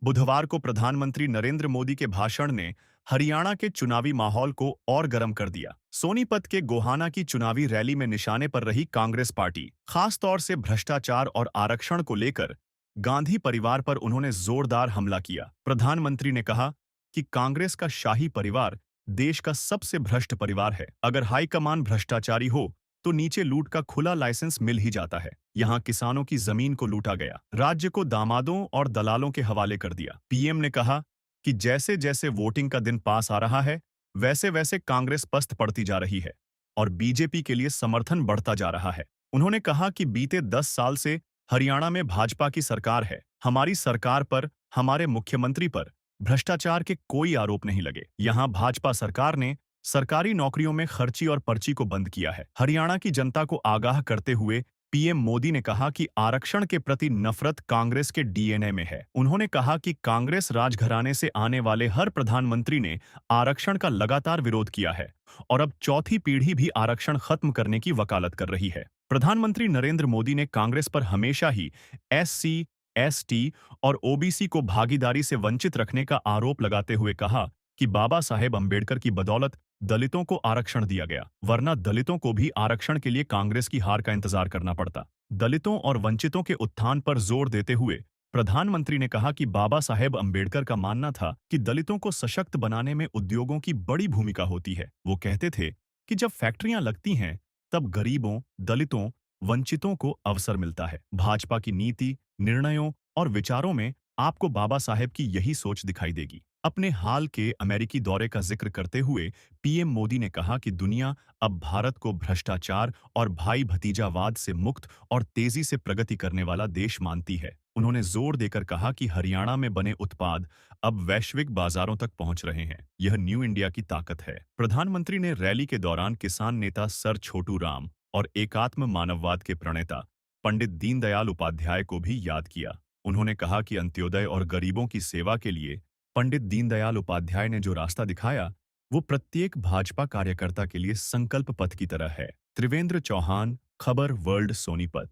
बुधवार को प्रधानमंत्री नरेंद्र मोदी के भाषण ने हरियाणा के चुनावी माहौल को और गर्म कर दिया। सोनीपत के गोहाना की चुनावी रैली में निशाने पर रही कांग्रेस पार्टी, खास तौर से भ्रष्टाचार और आरक्षण को लेकर गांधी परिवार पर उन्होंने जोरदार हमला किया। प्रधानमंत्री ने कहा कि कांग्रेस का शाही परिवार देश का सबसे भ्रष्ट परिवार है। अगर हाईकमान भ्रष्टाचारी हो तो नीचे लूट का खुला लाइसेंस मिल ही जाता है। यहाँ किसानों की जमीन को लूटा गया, राज्य को दामादों और दलालों के हवाले कर दिया। पीएम ने कहा कि जैसे जैसे वोटिंग का दिन पास आ रहा है, वैसे वैसे कांग्रेस पस्त पड़ती जा रही है और बीजेपी के लिए समर्थन बढ़ता जा रहा है। उन्होंने कहा कि बीते 10 साल से हरियाणा में भाजपा की सरकार है। हमारी सरकार पर, हमारे मुख्यमंत्री पर भ्रष्टाचार के कोई आरोप नहीं लगे। यहाँ भाजपा सरकार ने सरकारी नौकरियों में खर्ची और पर्ची को बंद किया है। हरियाणा की जनता को आगाह करते हुए पीएम मोदी ने कहा कि आरक्षण के प्रति नफरत कांग्रेस के डीएनए में है। उन्होंने कहा कि कांग्रेस राजघराने से आने वाले हर प्रधानमंत्री ने आरक्षण का लगातार विरोध किया है और अब चौथी पीढ़ी भी आरक्षण खत्म करने की वकालत कर रही है। प्रधानमंत्री नरेंद्र मोदी ने कांग्रेस पर हमेशा ही एससी, एसटी और ओबीसी को भागीदारी से वंचित रखने का आरोप लगाते हुए कहा कि बाबा साहेब अंबेडकर की बदौलत दलितों को आरक्षण दिया गया, वरना दलितों को भी आरक्षण के लिए कांग्रेस की हार का इंतजार करना पड़ता। दलितों और वंचितों के उत्थान पर जोर देते हुए प्रधानमंत्री ने कहा कि बाबा साहेब अंबेडकर का मानना था कि दलितों को सशक्त बनाने में उद्योगों की बड़ी भूमिका होती है। वो कहते थे कि जब फैक्ट्रियां लगती हैं, तब गरीबों, दलितों, वंचितों को अवसर मिलता है। भाजपा की नीति, निर्णयों और विचारों में आपको बाबा साहेब की यही सोच दिखाई देगी। अपने हाल के अमेरिकी दौरे का जिक्र करते हुए पीएम मोदी ने कहा कि दुनिया अब भारत को भ्रष्टाचार और भाई भतीजावाद से मुक्त और तेजी से प्रगति करने वाला देश मानती है। उन्होंने जोर देकर कहा कि हरियाणा में बने उत्पाद अब वैश्विक बाजारों तक पहुंच रहे हैं। यह न्यू इंडिया की ताकत है। प्रधानमंत्री ने रैली के दौरान किसान नेता सर छोटू राम और एकात्म मानववाद के प्रणेता पंडित दीनदयाल उपाध्याय को भी याद किया। उन्होंने कहा कि अंत्योदय और गरीबों की सेवा के लिए पंडित दीनदयाल उपाध्याय ने जो रास्ता दिखाया, वो प्रत्येक भाजपा कार्यकर्ता के लिए संकल्प पथ की तरह है। त्रिवेंद्र चौहान, खबर वर्ल्ड, सोनीपत।